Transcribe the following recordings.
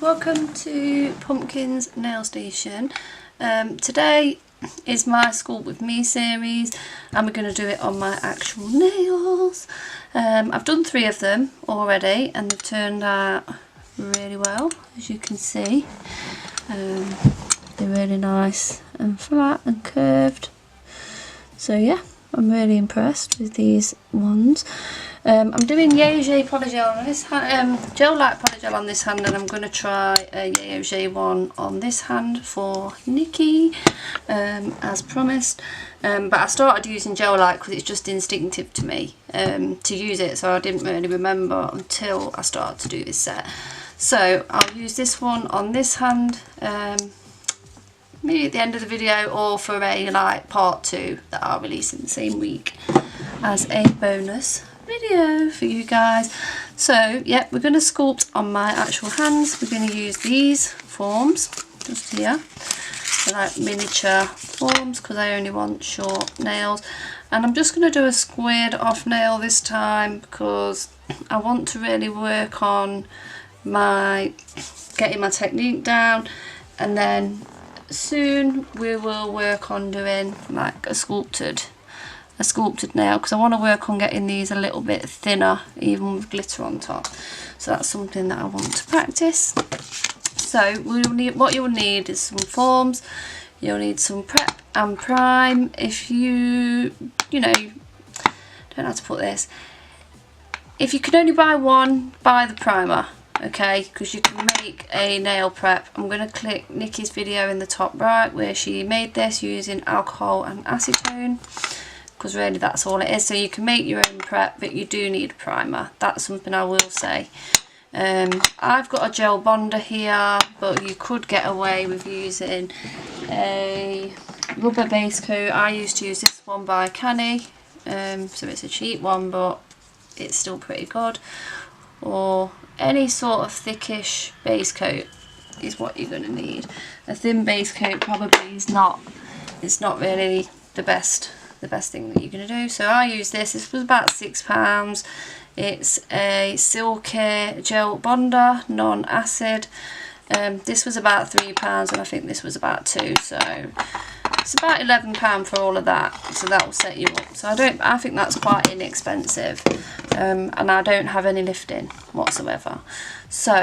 welcome to Pumpkin's Nail Station. Today is my Sculpt with Me series and we're going to do it on my actual nails. I've done 3 of them already and they've turned out really well, as you can see. They're really nice and flat and curved. So yeah, I'm really impressed with these ones. I'm doing Gelike Polygel on this hand, Gelike Polygel on this hand, and I'm going to try a yayoge one on this hand for Nikki, as promised. But I started using Gelike because it's just instinctive to me to use it, so I didn't really remember until I started to do this set. So I'll use this one on this hand, maybe at the end of the video, or for a part 2 that I'll release in the same week as a bonus video for you guys. So yeah, we're going to sculpt on my actual hands. We're going to use these forms just here. They're like miniature forms because I only want short nails, and I'm just going to do a squared off nail this time because I want to really work on getting my technique down, and then soon we will work on doing like a sculpted nail, because I want to work on getting these a little bit thinner even with glitter on top. So that's something that I want to practice. So what you'll need is some forms, you'll need some prep and prime. If you know, don't know how to put this, if you can only buy one, buy the primer, okay, because you can make a nail prep. I'm going to click Nikki's video in the top right where she made this using alcohol and acetone, because really that's all it is. So you can make your own prep, but you do need a primer. That's something I will say. I've got a gel bonder here, but you could get away with using a rubber base coat. I used to use this one by Canny, so it's a cheap one but it's still pretty good. Or any sort of thickish base coat is what you're going to need. A thin base coat probably is not, it's not really the best thing that you're going to do. So I use this. This was about £6. It's a Silicare gel bonder, non-acid. This was about £3 and I think this was about £2, so it's about £11 for all of that. So that will set you up. So I think that's quite inexpensive, and I don't have any lifting whatsoever. So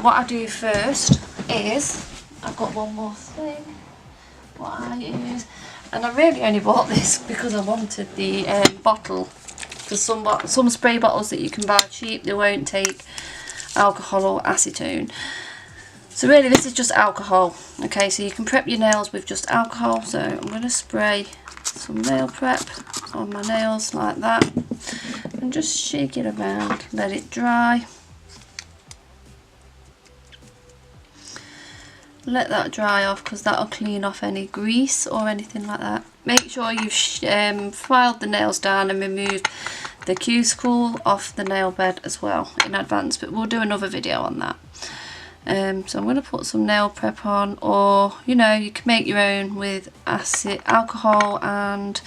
what I do first is, I've got one more thing what I use. And I really only bought this because I wanted the bottle, because some spray bottles that you can buy cheap, they won't take alcohol or acetone. So really this is just alcohol, okay, so you can prep your nails with just alcohol. So I'm going to spray some nail prep on my nails like that and just shake it around, let it dry. Let that dry off because that'll clean off any grease or anything like that. Make sure you've filed the nails down and removed the cuticle off the nail bed as well in advance, but we'll do another video on that. So I'm going to put some nail prep on, or you know, you can make your own with alcohol and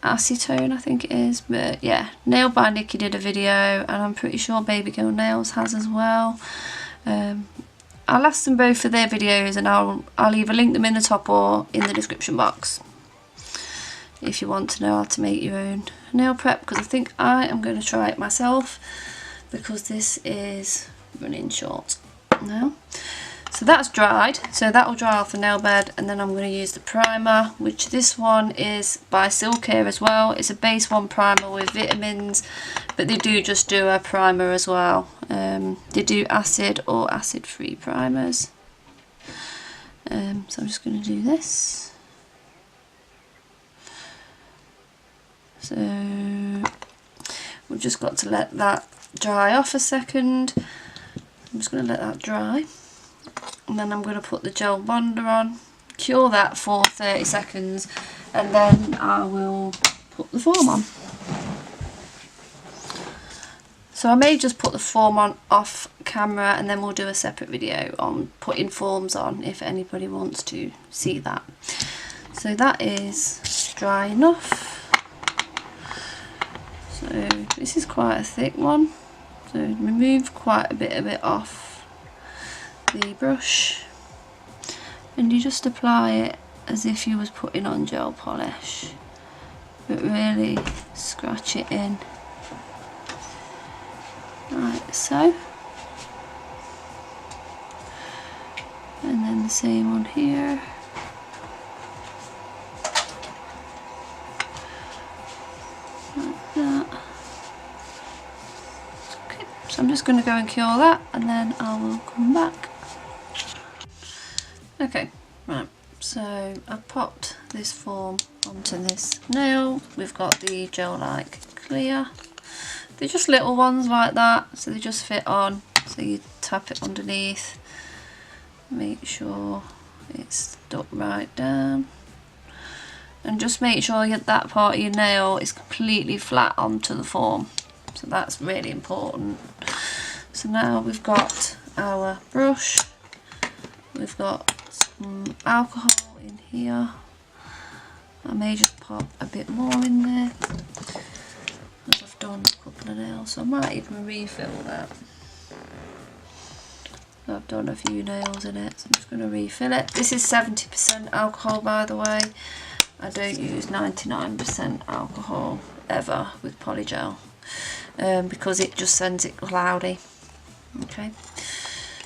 acetone I think it is, but yeah, Nail by Nikki did a video and I'm pretty sure Baby Girl Nails has as well. I'll ask them both for their videos and I'll either link them in the top or in the description box if you want to know how to make your own nail prep, because I think I am going to try it myself because this is running short now. So that's dried, so that will dry off the nail bed, and then I'm going to use the primer, which this one is by Silicare as well. It's a base 1 primer with vitamins, but they do just do a primer as well. They do acid or acid free primers. So I'm just going to do this. So we've just got to let that dry off a second. I'm just going to let that dry. And then I'm going to put the gel bonder on, cure that for 30 seconds, and then I will put the form on. So I may just put the form on off camera and then we'll do a separate video on putting forms on if anybody wants to see that. So that is dry enough. So this is quite a thick one, so remove quite a bit of it off. the brush and you just apply it as if you was putting on gel polish, but really scratch it in like so. And then the same on here. Like that. Okay, so I'm just going to go and cure that and then I will come back. Okay, right, so I've popped this form onto this nail. We've got the Gelike clear. They're just little ones like that, so they just fit on. So you tap it underneath. Make sure it's stuck right down and just make sure that part of your nail is completely flat onto the form, so that's really important. So now we've got our brush, we've got some alcohol in here. I may just pop a bit more in there as I've done a couple of nails, so I might even refill that. I've done a few nails in it, so I'm just going to refill it. This is 70% alcohol, by the way. I don't use 99% alcohol ever with polygel because it just sends it cloudy. Okay,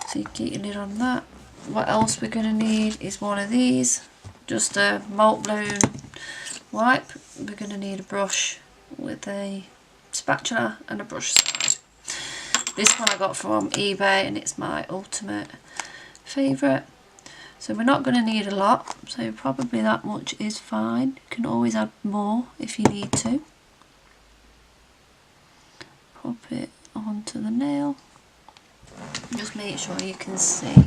so you keep your lid on that. What else we're going to need is one of these, just a malt blown wipe. We're going to need a brush with a spatula and a brush side. This one I got from eBay and it's my ultimate favourite. So we're not going to need a lot, so probably that much is fine. You can always add more if you need to. Pop it onto the nail. Just make sure you can see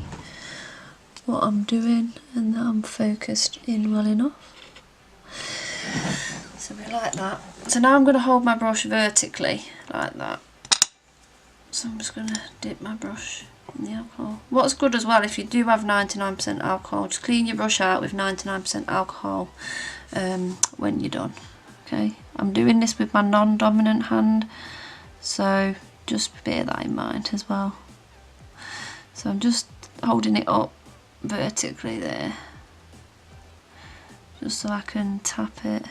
what I'm doing and that I'm focused in well enough. So we like that. So now I'm going to hold my brush vertically like that. So I'm just going to dip my brush in the alcohol. What's good as well, if you do have 99% alcohol, just clean your brush out with 99% alcohol when you're done. Okay, I'm doing this with my non-dominant hand, so just bear that in mind as well. So I'm just holding it up vertically there, just so I can tap it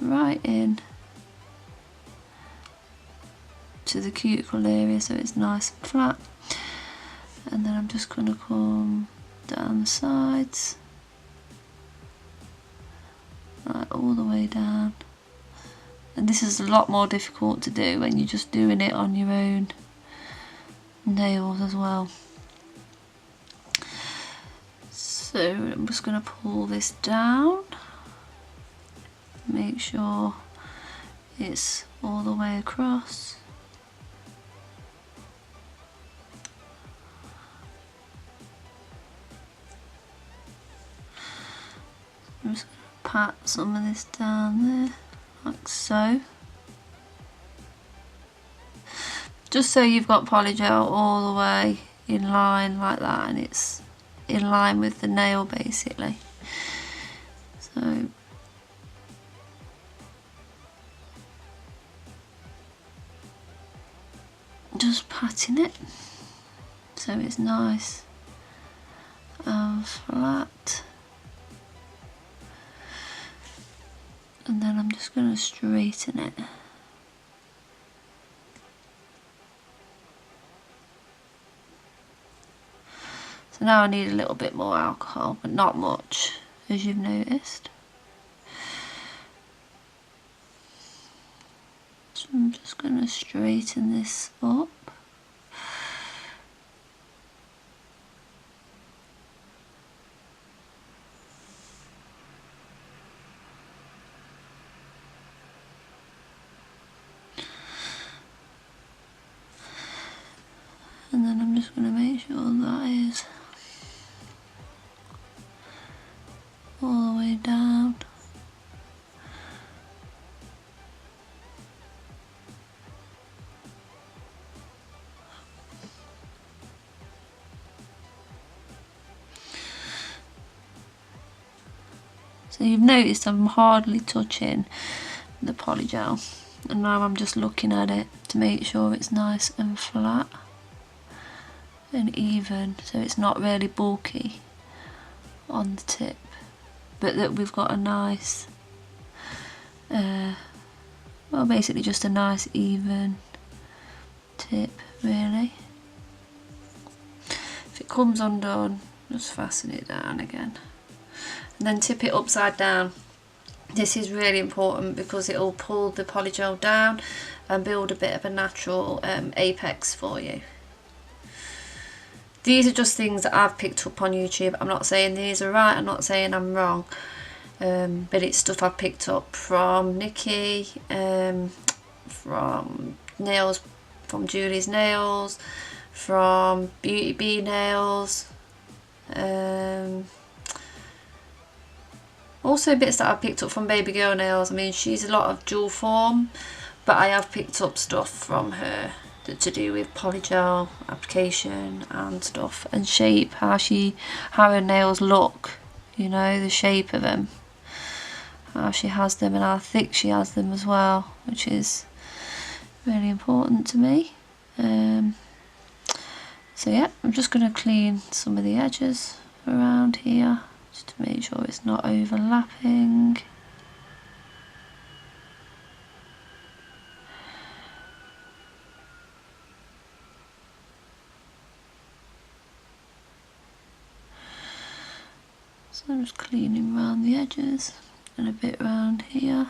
right in to the cuticle area so it's nice and flat. And then I'm just going to come down the sides, like all the way down. And this is a lot more difficult to do when you're just doing it on your own nails as well. So I'm just going to pull this down, make sure it's all the way across. I'm just going to pat some of this down there, like so. Just so you've got polygel all the way in line like that, and it's in line with the nail basically. So just patting it so it's nice and flat. And then I'm just going to straighten it. So now I need a little bit more alcohol, but not much, as you've noticed. So I'm just going to straighten this up. And then I'm just going to make sure that is all the way down. So you've noticed I'm hardly touching the polygel, and now I'm just looking at it to make sure it's nice and flat. and even, so it's not really bulky on the tip, but that we've got a nice, well, basically just a nice even tip really. If it comes undone, just fasten it down again and then tip it upside down. This is really important because it will pull the polygel down and build a bit of a natural apex for you. These are just things that I've picked up on YouTube. I'm not saying these are right, I'm not saying I'm wrong, but it's stuff I've picked up from Nikki, from nails, from Julie's Nails, from Beauty Bee Nails, also bits that I've picked up from Baby Girl Nails. I mean, she's a lot of dual form, but I have picked up stuff from her to do with polygel application and stuff, and shape, how her nails look, you know, the shape of them, how she has them and how thick she has them as well, which is really important to me. So yeah, I'm just going to clean some of the edges around here just to make sure it's not overlapping. So I'm just cleaning around the edges and a bit around here.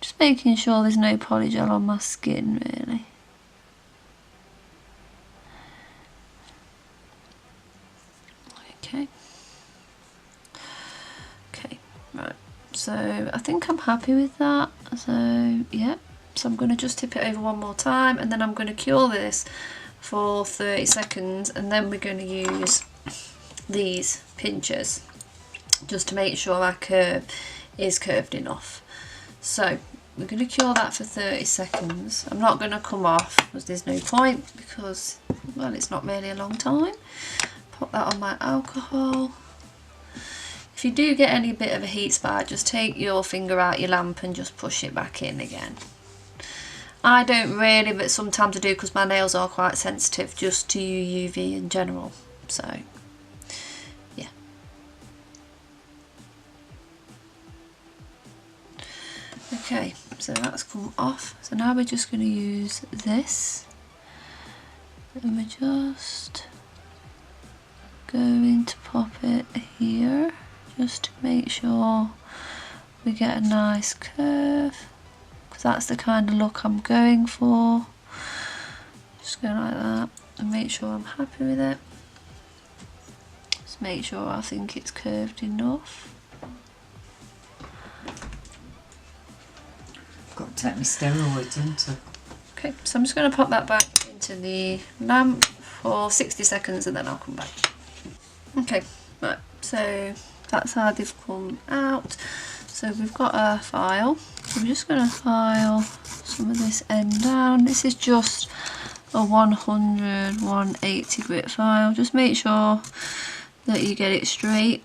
Just making sure there's no polygel on my skin really. Okay, right, so I think I'm happy with that. So yeah, so I'm going to just tip it over one more time and then I'm going to cure this for 30 seconds and then we're going to use these pinchers just to make sure our curve is curved enough. So we're going to cure that for 30 seconds. I'm not going to come off because there's no point, because, well, it's not really a long time. Put that on my alcohol. If you do get any bit of a heat spot, just take your finger out your lamp and just push it back in again. I don't really, but sometimes I do because my nails are quite sensitive just to UV in general. So yeah. Okay, so that's come off. So now we're just going to use this and we're just going to pop it here just to make sure we get a nice curve, because that's the kind of look I'm going for. Just go like that and make sure I'm happy with it. Just make sure I think it's curved enough. Got to take my steroids into. Okay, so I'm just going to pop that back into the lamp for 60 seconds and then I'll come back. Okay, right, so that's how they've come out. So we've got a file. So I'm just going to file some of this end down. This is just a 180 grit file. Just make sure that you get it straight.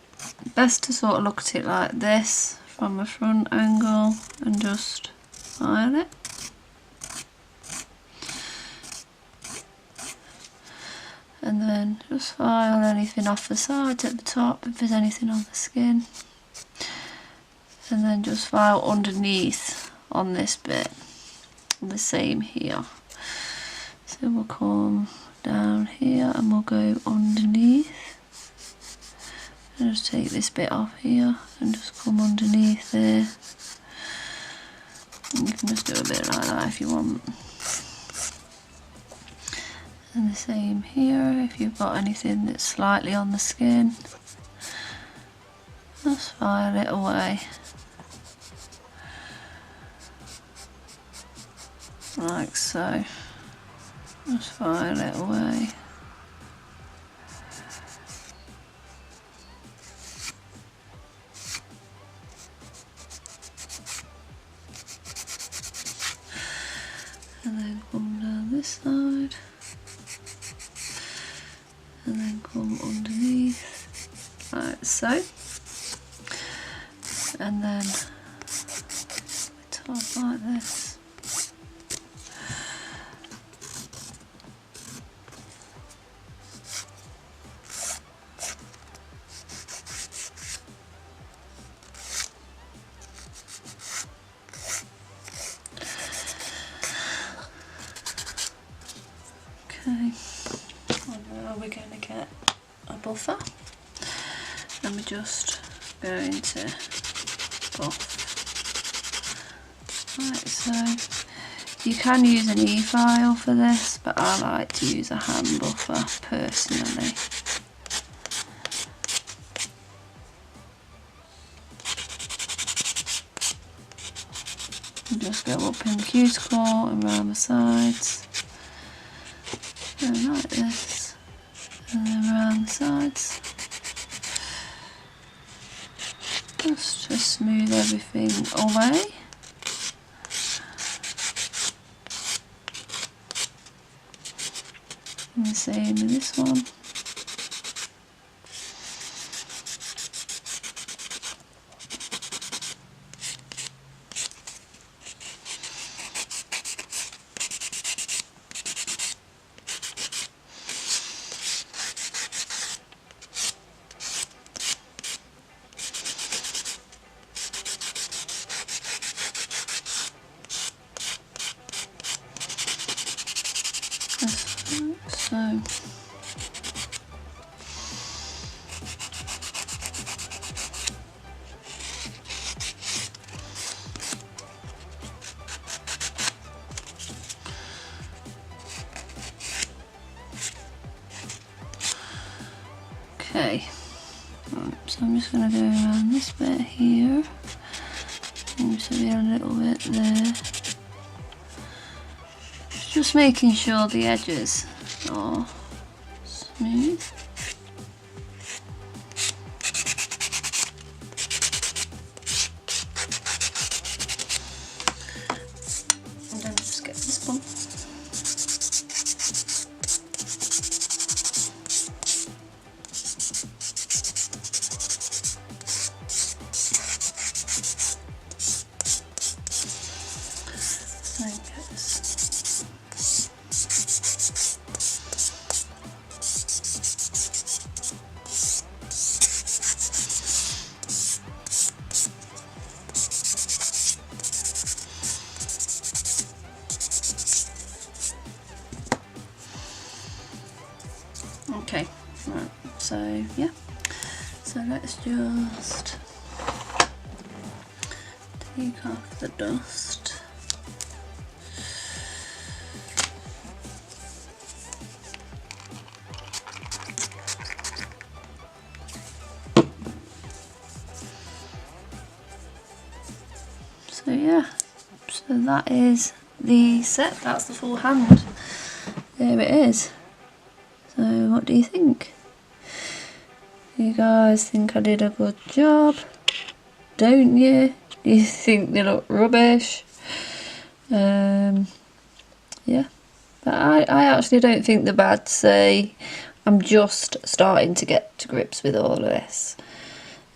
Best to sort of look at it like this from a front angle and just file it. And then just file anything off the sides at the top if there's anything on the skin. And then just file underneath on this bit. The same here. So we'll come down here and we'll go underneath. And just take this bit off here and just come underneath there. And you can just do a bit like that if you want. And the same here, if you've got anything that's slightly on the skin, just file it away. Like so. Just file it away. And then come down this side. And then come underneath, like so. And then top like this. get a buffer, and we're just going to buff. Right, so you can use an e-file for this, but I like to use a hand buffer personally. And just go up in the cuticle and around the sides, and like this, and then around the sides, just to smooth everything away. And the same with this one. So okay, right, so I'm just going to go around this bit here, and just a little bit there, just making sure the edges are smooth. And then just get this one. Okay, right, so yeah, so let's just take off the dust. So yeah, so that is the set, that's the full hand. There it is. So what do you think? You guys think I did a good job? Don't you? Do you think they look rubbish? Yeah, but I actually don't think they're bad. Say, I'm just starting to get to grips with all of this.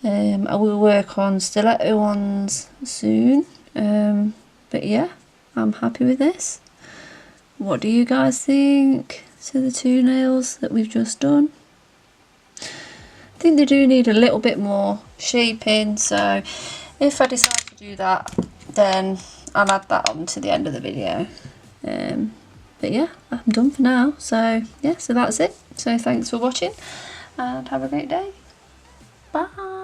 I will work on stiletto ones soon, but yeah, I'm happy with this. What do you guys think to the two nails that we've just done? I think they do need a little bit more shaping, so if I decide to do that, then I'll add that on to the end of the video. But yeah, I'm done for now. So yeah, so that's it. So thanks for watching and have a great day. Bye.